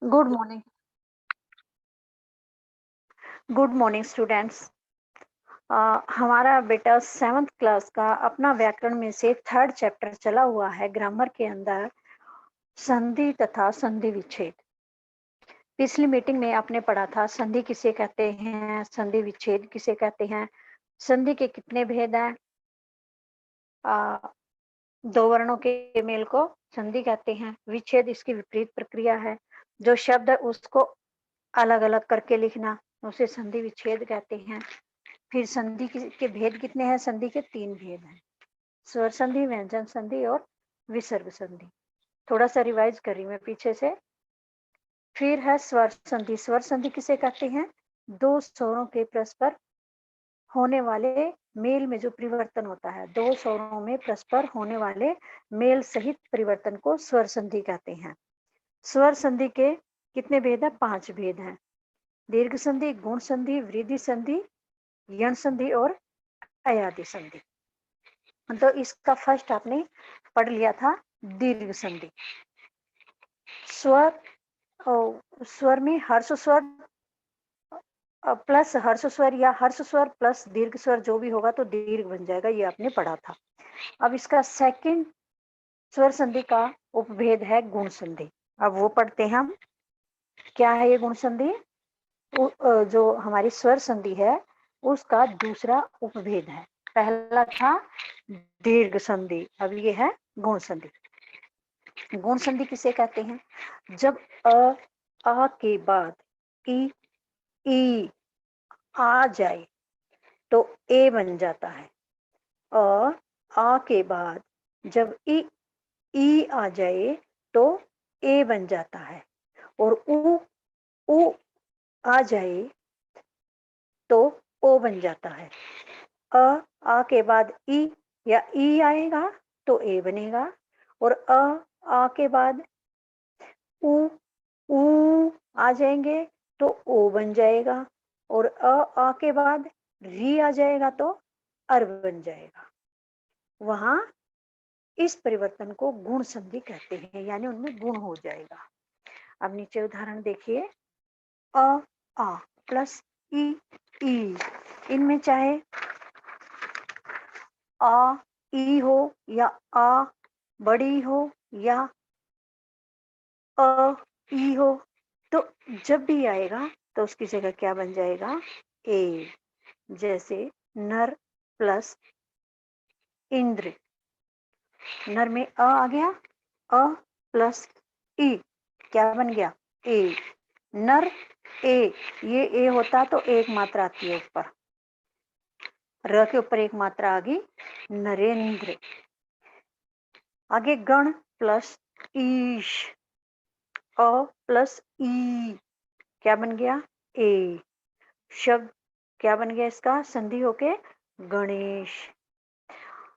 Good morning. Good morning students. हमारा बेटा 7th class का अपना व्याकरण में से 3rd चैप्टर चला हुआ है ग्रामर के अंदर, संधि तथा संधि विच्छेद। पिछली मीटिंग में आपने पढ़ा था संधि किसे कहते हैं, संधि विच्छेद किसे कहते हैं, संधि के कितने भेद हैं। दो वर्णों के मेल को संधि कहते हैं। विच्छेद इसकी विपरीत प्रक्रिया है, जो शब्द है उसको अलग अलग करके लिखना, उसे संधि विच्छेद कहते हैं। फिर संधि के भेद कितने हैं? संधि के 3 भेद हैं, स्वर संधि, व्यंजन संधि और विसर्ग संधि। थोड़ा सा रिवाइज कर रही मैं पीछे से। फिर है स्वर संधि। स्वर संधि किसे कहते हैं? दो स्वरों के परस्पर होने वाले मेल में जो परिवर्तन होता है, दो स्वरों में परस्पर होने वाले मेल सहित परिवर्तन को स्वर संधि कहते हैं। स्वर संधि के कितने भेद है? 5 भेद हैं। दीर्घ संधि, गुण संधि, वृद्धि संधि, यण संधि और अयादि संधि। तो इसका फर्स्ट आपने पढ़ लिया था दीर्घ संधि। स्वर स्वर में हर्ष स्वर प्लस हर्ष स्वर या हर्ष स्वर प्लस दीर्घ स्वर जो भी होगा तो दीर्घ बन जाएगा, ये आपने पढ़ा था। अब इसका सेकंड स्वर संधि का उपभेद है गुण संधि। अब वो पढ़ते हैं हम। क्या है ये गुण संधि? जो हमारी स्वर संधि है उसका दूसरा उपभेद है। पहला था दीर्घ संधि, अब ये है गुण संधि। गुण संधि किसे कहते हैं? जब अ के बाद ई आ जाए तो ए बन जाता है। आ के बाद जब ई आ जाए तो ए बन जाता है, और उ आ जाए तो ओ बन जाता है। आ के बाद ई या ई आएगा तो ए बनेगा, और आ के बाद उ आ जाएंगे तो ओ बन जाएगा, और आ के बाद री आ जाएगा तो अर बन जाएगा। वहां इस परिवर्तन को गुण संधि कहते हैं, यानी उनमें गुण हो जाएगा। अब नीचे उदाहरण देखिए। आ प्लस ई इनमें चाहे आ ई हो या आ बड़ी हो या अ ई हो, तो जब भी आएगा तो उसकी जगह क्या बन जाएगा? ए। जैसे नर प्लस इंद्र, नर में आ गया, अ प्लस ई क्या बन गया? ए। नर ए, ये ए होता तो एक मात्रा आती है ऊपर, र के ऊपर एक मात्रा आ गई, नरेंद्र। आगे गण प्लस ईश, अ प्लस ई क्या बन गया? ए। शब्द क्या बन गया इसका? संधि होके गणेश।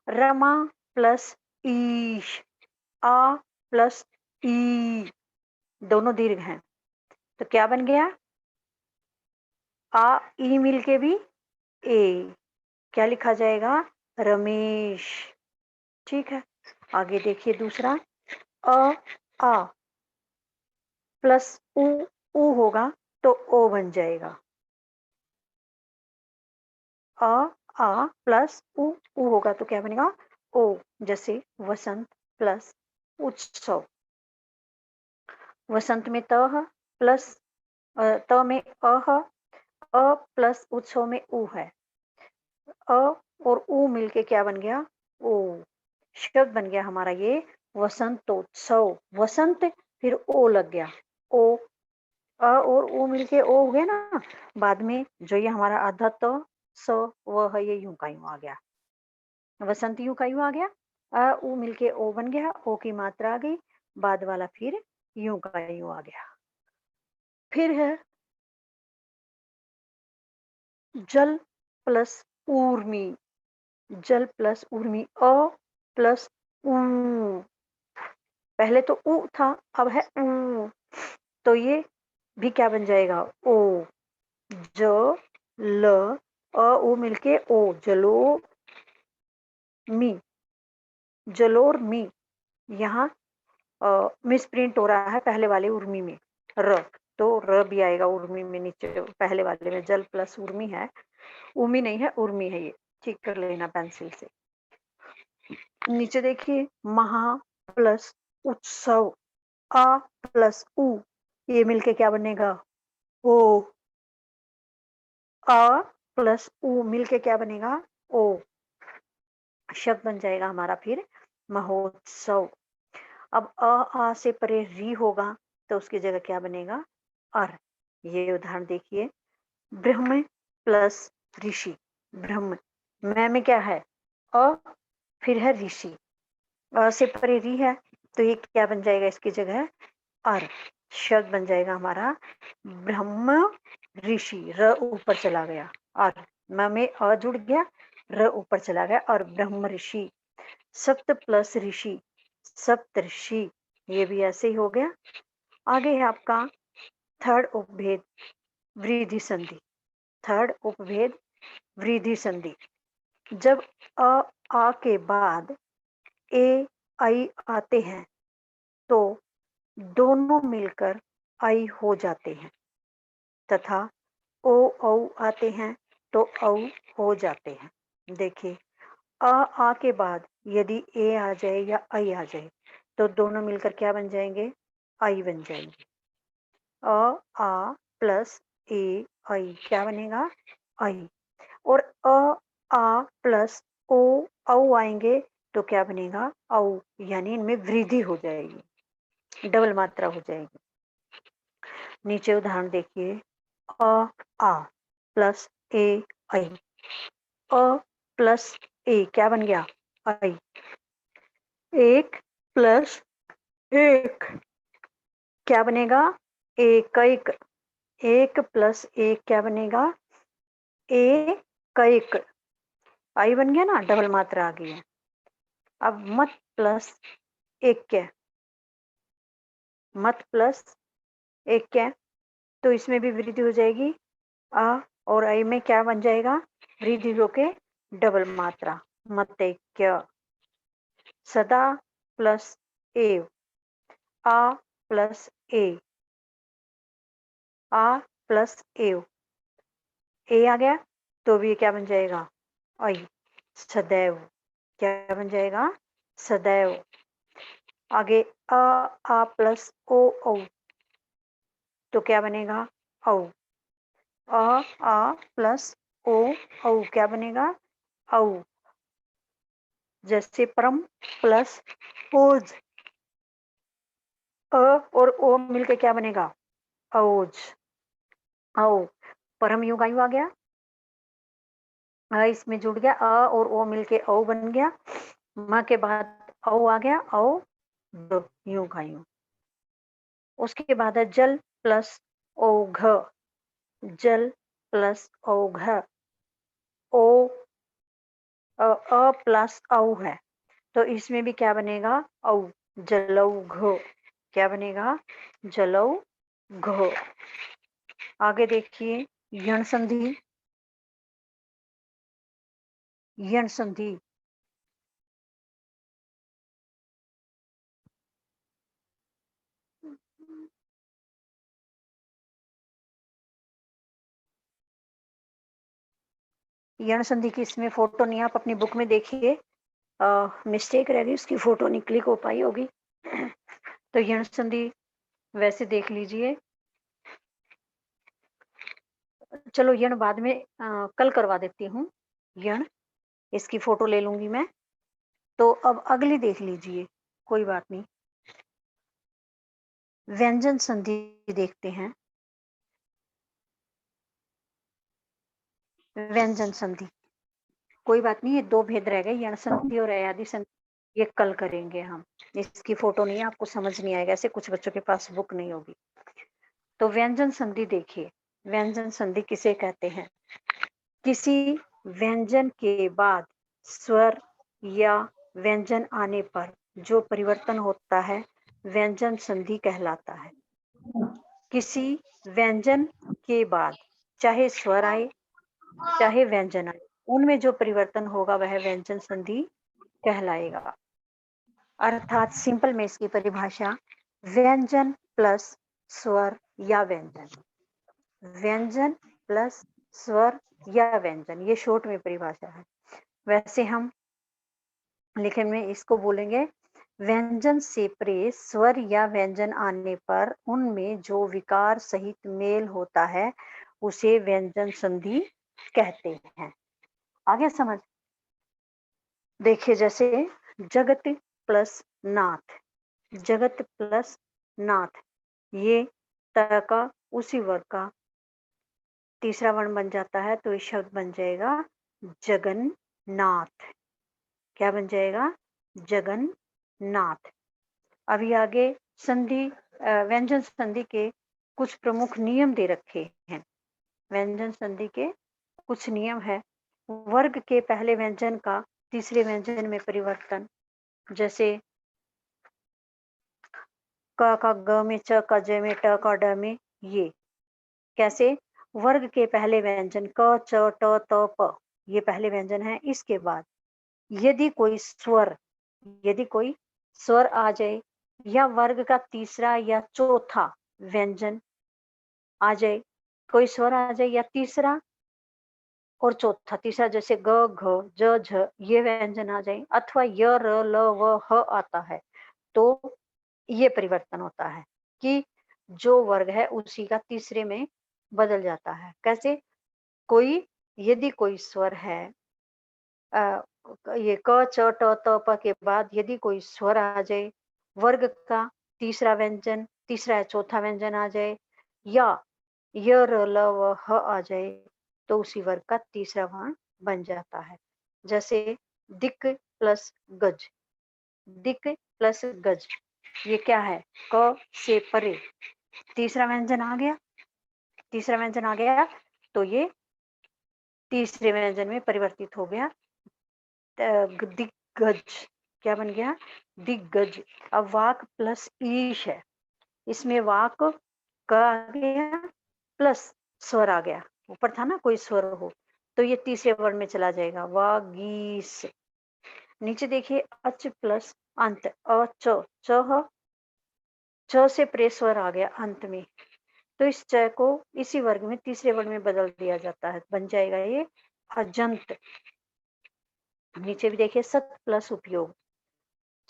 रमा प्लस ईश, आ प्लस ई दोनों दीर्घ हैं, तो क्या बन गया? आ ई मिलके भी ए, क्या लिखा जाएगा? रमेश। ठीक है, आगे देखिए दूसरा। आ प्लस उ होगा तो ओ बन जाएगा। आ प्लस उ होगा तो क्या बनेगा? ओ। जैसे वसंत प्लस उत्सव। वसंत में त प्लस त में अ प्लस उत्सव में उ है। अ और उ मिलके क्या बन गया? ओ। शब्द बन गया हमारा ये वसंतोत्सव। वसंत फिर ओ लग गया, ओ। और ओ मिलके ओ हो गया ना, बाद में जो ये हमारा आधा त स व है, ये यूं का यूं आ गया। वसंत यूं का यूं आ गया, उ मिलके ओ बन गया, ओ की मात्रा आ गई, बाद वाला फिर यूं का यूं आ गया। फिर है जल प्लस ऊर्मी। जल प्लस ऊर्मी, अ प्लस ऊ। पहले तो उ था, अब है ऊ, तो ये भी क्या बन जाएगा? ओ। ज ल उ मिलके ओ, जलो मी, जलोर मी। यहाँ मिस प्रिंट हो रहा है पहले वाले उर्मी में र, तो र भी आएगा उर्मी में, नीचे पहले वाले में जल प्लस उर्मी है, उर्मी नहीं है उर्मी है, ये ठीक कर लेना पेंसिल से। नीचे देखिए महा प्लस उत्सव, आ प्लस उ, ये मिलके क्या बनेगा ओ, आ प्लस उ मिलके क्या बनेगा ओ, शब्द बन जाएगा हमारा फिर महोत्सव। अब आ से परे री होगा तो उसकी जगह क्या बनेगा अर। ये उदाहरण देखिए, ब्रह्म प्लस ऋषि, ब्रह्म में क्या है अ, फिर है ऋषि, अ से परे री है तो ये क्या बन जाएगा इसकी जगह अर, शब्द बन जाएगा हमारा ब्रह्म ऋषि, र ऊपर चला गया और म में अ जुड़ गया, र ऊपर चला गया और ब्रह्म ऋषि। सप्त प्लस ऋषि, सप्त ऋषि, ये भी ऐसे ही हो गया। आगे है आपका थर्ड उपभेद वृद्धि संधि, थर्ड उपभेद वृद्धि संधि। जब आ के बाद ए आई आते हैं तो दोनों मिलकर आई हो जाते हैं, तथा ओ औ आते हैं तो औ हो जाते हैं। देखिए आ के बाद यदि ए आ जाए या आई आ जाए तो दोनों मिलकर क्या बन जाएंगे आई बन जाएंगे। आ प्लस ए आई क्या बनेगा आई, और आ प्लस ओ औ आएंगे तो क्या बनेगा औ, यानी इनमें वृद्धि हो जाएगी, डबल मात्रा हो जाएगी। नीचे उदाहरण देखिए, आ प्लस ए आई, अ प्लस ए क्या बन गया आई, एक प्लस एक क्या बनेगा एक, एक प्लस एक क्या बनेगा एक, आई बन गया ना, डबल मात्रा आ गई है। अब मत प्लस एक क्या, मत प्लस एक क्या, तो इसमें भी वृद्धि हो जाएगी, आ और आई में क्या बन जाएगा वृद्धि होके डबल मात्रा मत। सदा प्लस एव, आ प्लस ए, आ प्लस एव, ए आ गया तो भी क्या बन जाएगा आई, सदैव, क्या बन जाएगा सदैव। आगे आ प्लस ओ औ तो क्या बनेगा औ, आ प्लस ओ औ क्या बनेगा औ। जैसे परम प्लस ओज, अ और ओ मिलके क्या बनेगा औज, औ, परम युग आयु आ गया, इसमें जुड़ गया अ और ओ मिलके औ बन गया, म के बाद औ आ गया औ यूं का यूं। उसके बाद है जल प्लस औघ, जल प्लस औघ, ओ अ प्लस औ है तो इसमें भी क्या बनेगा औ, जलौघ, क्या बनेगा जलौघ। आगे देखिए यण संधि, यण संधि यण संधि की इसमें फोटो नहीं, आप अपनी बुक में देखिए, मिस्टेक रह गई, उसकी फोटो नहीं क्लिक हो पाई होगी। तो यण संधि वैसे देख लीजिए, चलो यण बाद में कल करवा देती हूँ, यण इसकी फोटो ले लूंगी मैं। तो अब अगली देख लीजिए, कोई बात नहीं। व्यंजन संधि देखते हैं, व्यंजन संधि, कोई बात नहीं, ये दो भेद रह गए, यण संधि और अयादि संधि, ये कल करेंगे हम। इसकी फोटो नहीं है, आपको समझ नहीं आएगा, ऐसे कुछ बच्चों के पास बुक नहीं होगी। तो व्यंजन संधि देखिए, व्यंजन संधि किसे कहते हैं, किसी व्यंजन के बाद स्वर या व्यंजन आने पर जो परिवर्तन होता है व्यंजन संधि कहलाता है। किसी व्यंजन के बाद चाहे स्वर आए चाहे व्यंजन आए, उनमें जो परिवर्तन होगा वह व्यंजन संधि कहलाएगा। अर्थात सिंपल में इसकी परिभाषा व्यंजन प्लस स्वर या व्यंजन, व्यंजन प्लस स्वर या व्यंजन, ये शॉर्ट में परिभाषा है। वैसे हम लेखन में इसको बोलेंगे व्यंजन से परे स्वर या व्यंजन आने पर उनमें जो विकार सहित मेल होता है उसे व्यंजन संधि कहते हैं। आ गया समझ? देखिए जैसे जगत प्लस नाथ, जगत प्लस नाथ, ये त का उसी वर्ग का तीसरा वर्ण बन जाता है, तो ये शब्द बन जाएगा जगन्नाथ। क्या बन जाएगा? जगन्नाथ। अभी आगे संधि व्यंजन संधि के कुछ प्रमुख नियम दे रखे हैं। व्यंजन संधि के कुछ नियम है। वर्ग के पहले व्यंजन का तीसरे व्यंजन में परिवर्तन, जैसे क का ग में, च का ज में, ट का ड में, ये कैसे? वर्ग के पहले व्यंजन क, च, ट, त, प, ये पहले व्यंजन है। इसके बाद यदि कोई स्वर आ जाए या वर्ग का तीसरा या चौथा व्यंजन आ जाए, कोई स्वर आ जाए या तीसरा और चौथा, तीसरा जैसे ग, घ, ज, झ, ये व्यंजन आ जाए, अथवा य, र, ल, व, ह आता है, तो ये परिवर्तन होता है कि जो वर्ग है उसी का तीसरे में बदल जाता है। कैसे? यदि कोई स्वर है, ये क, च, ट, त, प के बाद यदि कोई स्वर आ जाए, वर्ग का तीसरा व्यंजन, तीसरा या चौथा व्यंजन आ जाए, या य, र, ल, व, ह आ जाए, तो उसी वर्ग का तीसरा वर्ण बन जाता है। जैसे दिक प्लस गज, दिक प्लस गज, ये क्या है? क से परे तीसरा व्यंजन आ गया, तीसरा व्यंजन आ गया, तो ये तीसरे व्यंजन में परिवर्तित हो गया, दिग्गज। क्या बन गया? दिग्गज। अब वाक प्लस ईश है, इसमें वाक क आ गया प्लस स्वर आ गया, ऊपर था ना कोई स्वर हो, तो ये तीसरे वर्ण में चला जाएगा, वागीस। नीचे देखिए अच प्लस अंत, च से प्रे स्वर आ गया अंत में, तो इस च को इसी वर्ग में तीसरे वर्ग में बदल दिया जाता है, बन जाएगा ये अजंत। नीचे भी देखिए सत प्लस उपयोग,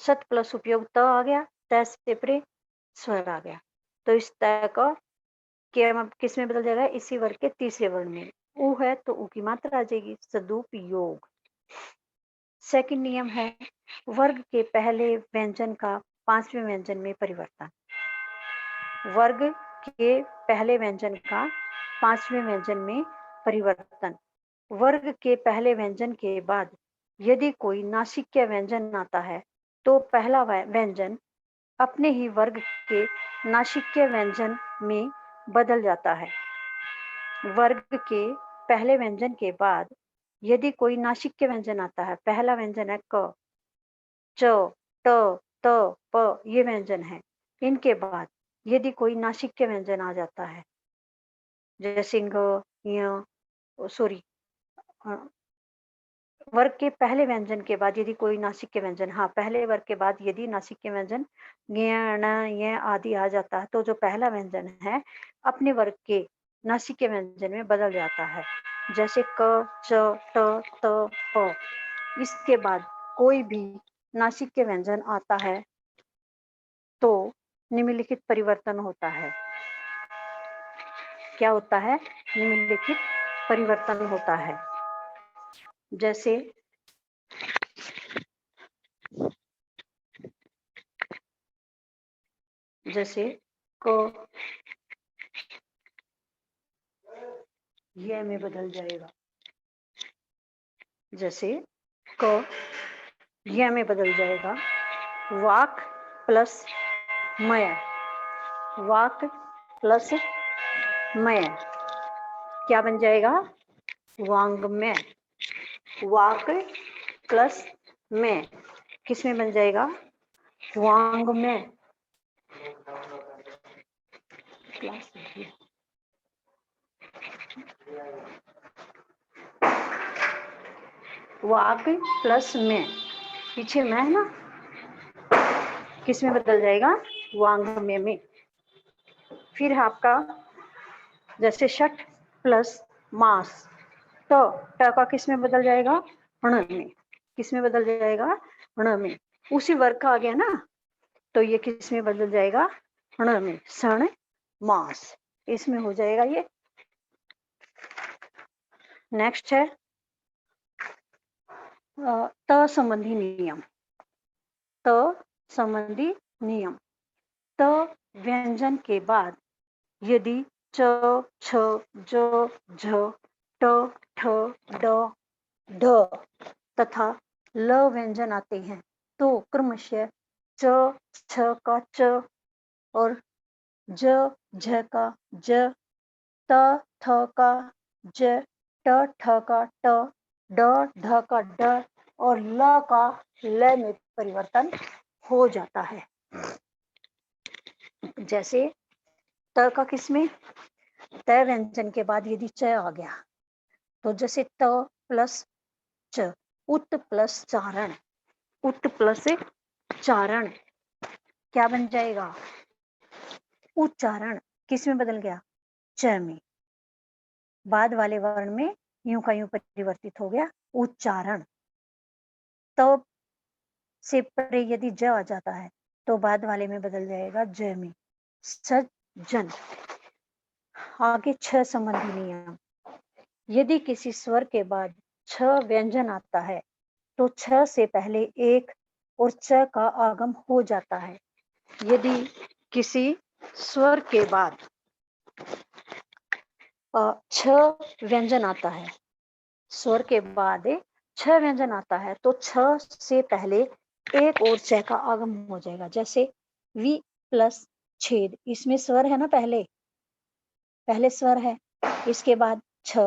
सत प्लस उपयोग त आ गया, त से परे स्वर आ गया, तो इस त का किस में बदल जाएगा? इसी वर्ग के तीसरे वर्ण में। उ है तो उ की मात्रा आ जाएगी, सदुपयोग। सेकंड नियम है वर्ग के पहले व्यंजन का पांचवें व्यंजन में परिवर्तन। वर्ग के पहले व्यंजन का पांचवें व्यंजन में परिवर्तन। वर्ग के पहले व्यंजन के बाद यदि कोई नासिक्य व्यंजन आता है, तो पहला व्यंजन अपने ही वर्ग के नासिक्य व्यंजन में बदल जाता है। वर्ग के पहले व्यंजन के बाद यदि कोई नासिक्य व्यंजन आता है, पहला व्यंजन है क, च, ट, त, प, ये व्यंजन है, इनके बाद यदि कोई नासिक्य व्यंजन आ जाता है, जैसे घ, ञ, सॉरी, वर्ग के पहले व्यंजन के बाद यदि कोई नासिक्य व्यंजन, हाँ, पहले वर्ग के बाद यदि नासिक्य व्यंजन ज्ञ, ण, य आदि आ जाता है, तो जो पहला व्यंजन है अपने वर्ग के नासिक्य व्यंजन में बदल जाता है, जैसे क, च, ट, त, प। इसके बाद कोई भी नासिक्य व्यंजन आता है तो निम्नलिखित परिवर्तन होता है। क्या होता है? निम्नलिखित परिवर्तन होता है। जैसे क ये में बदल जाएगा, जैसे क ये में बदल जाएगा, वाक प्लस मय, वाक प्लस मय, क्या बन जाएगा? वांग्मय। वाक प्लस में किस में बन जाएगा? वांग्मय। वाक प्लस में, पीछे मैं है ना, किस में बदल जाएगा? वांग्मय में। फिर है आपका जैसे शठ प्लस मास, ट का किस में बदल जाएगा? ण में। किस में बदल जाएगा? ण में। उसी वर्ग का आ गया ना, तो ये किस में बदल जाएगा? ण में। क्षण मास, इसमें हो जाएगा ये। नेक्स्ट है त संबंधी नियम। त संबंधी नियम। त व्यंजन के बाद यदि च, छ, ज, झ, ट, ठ, ड, ढ तथा ल व्यंजन आते हैं तो क्रमशः च, छ का च और ज, झ का ज, त, थ का ज, ट, ठ का ट, ड, ढ का ड और ल का ल में परिवर्तन हो जाता है। जैसे त का किसमें? त व्यंजन के बाद यदि च आ गया तो जैसे त प्लस च, उत प्लस चारण, उत प्लस चारण क्या बन जाएगा? उच्चारण। किस में बदल गया? च में। बाद वाले वर्ण में यूं का यूं परिवर्तित हो गया उच्चारण। तो से परे यदि ज आ जाता है तो बाद वाले में बदल जाएगा ज में। सज्जन। आगे छ संबंधी नियम। यदि किसी स्वर के बाद छ व्यंजन आता है तो छ से पहले एक और च का आगम हो जाता है। यदि किसी स्वर के बाद छ व्यंजन आता है, स्वर के बाद छ व्यंजन आता है तो छ से पहले एक और च का आगम हो जाएगा। जैसे वि प्लस छेद, इसमें स्वर है ना, पहले स्वर है, इसके बाद छ,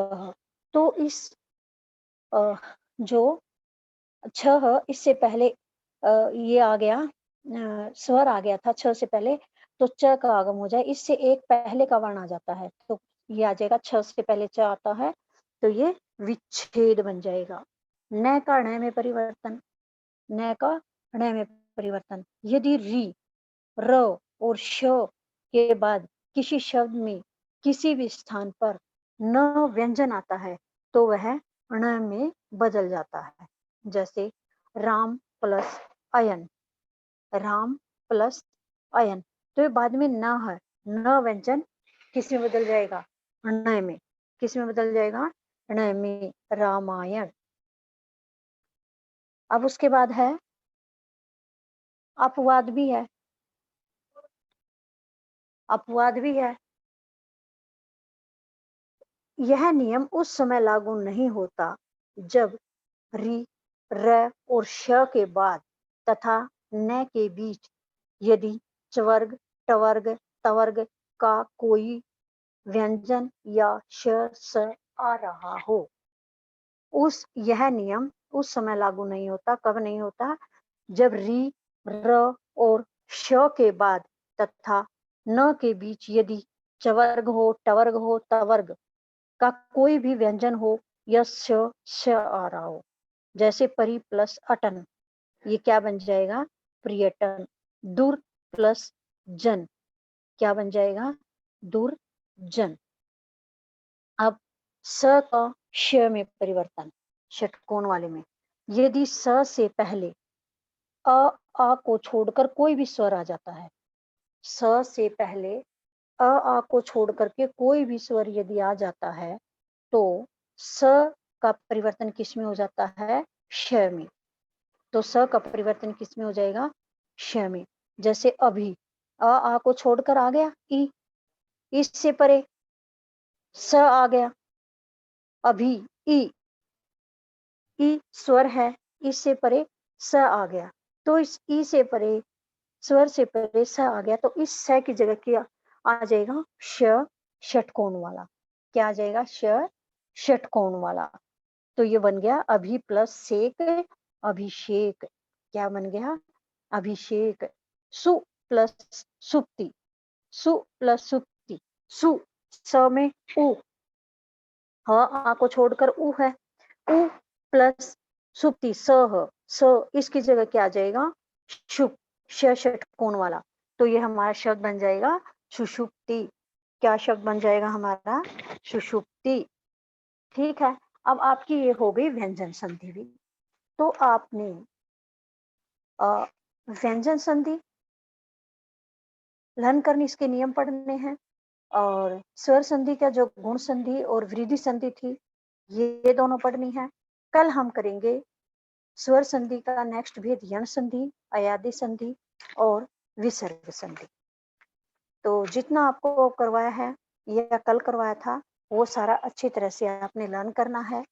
तो इस जो छ इससे पहले ये आ गया, स्वर आ गया था छ से पहले, तो च का आगम हो जाए, इससे एक पहले का वर्ण आ जाता है तो ये आ जाएगा। छ से पहले च आता है तो ये विच्छेद बन जाएगा। न का ण में परिवर्तन, न का ण में परिवर्तन। यदि री, र और श के बाद किसी शब्द में किसी भी स्थान पर न व्यंजन आता है तो वह ण में बदल जाता है। जैसे राम प्लस अयन, राम प्लस अयन, तो ये बाद में न है, न व्यंजन किस में बदल जाएगा? ण में। किस में बदल जाएगा? ण में। रामायण। अब उसके बाद है अपवाद भी है, अपवाद भी है। यह नियम उस समय लागू नहीं होता जब रि, र और श के बाद तथा न के बीच यदि चवर्ग, टवर्ग, तवर्ग का कोई व्यंजन या श, स आ रहा हो। यह नियम उस समय लागू नहीं होता, कब नहीं होता? जब रि, र और श के बाद तथा न के बीच यदि चवर्ग हो, टवर्ग हो, तवर्ग का कोई भी व्यंजन हो या श आ रहा हो। जैसे परि प्लस अटन, ये क्या बन जाएगा? पर्यटन। दूर प्लस जन क्या बन जाएगा? दुर्जन। अब स का श में परिवर्तन, षटकोण वाले में। यदि स से पहले अ आ को छोड़कर कोई भी स्वर आ जाता है, स से पहले आ को छोड़ करके कोई भी स्वर यदि आ जाता है तो स का परिवर्तन किस में हो जाता है? श में। तो स का परिवर्तन किस में हो जाएगा? श में। जैसे अभी, आ को छोड़कर आ गया ई, इससे परे स आ गया, अभी ई, ई स्वर है, इससे परे स आ गया, तो इस ई से परे, स्वर से परे स आ गया, तो इस स की जगह क्या आ जाएगा? श, षटकोण वाला। क्या आ जाएगा? श, षटकोण वाला। तो ये बन गया अभी प्लस सेक, अभिषेक। क्या बन गया? अभिषेक। सु प्लस सुप्ति, सु प्लस सुप्ति, सु, स में उ, ह आ को छोड़कर उ है, उ प्लस सुप्ति स, स इसकी जगह क्या आ जाएगा? शुभ। श षटकोण वाला, तो ये हमारा शब्द बन जाएगा सुषुप्ति। क्या शब्द बन जाएगा हमारा? सुषुप्ति। ठीक है। अब आपकी ये हो गई व्यंजन संधि भी। तो आपने व्यंजन संधि लर्न करनी, इसके नियम पढ़ने हैं, और स्वर संधि का जो गुण संधि और वृद्धि संधि थी, ये दोनों पढ़नी है। कल हम करेंगे स्वर संधि का नेक्स्ट भेद यण संधि, अयादि संधि और विसर्ग संधि। तो जितना आपको करवाया है या कल करवाया था, वो सारा अच्छी तरह से आपने लर्न करना है,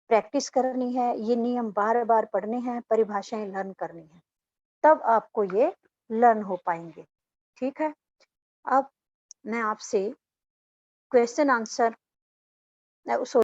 प्रैक्टिस करनी है, ये नियम बार-बार पढ़ने हैं, परिभाषाएं लर्न करनी है, तब आपको ये लर्न हो पाएंगे। ठीक है। अब मैं आपसे क्वेश्चन आंसर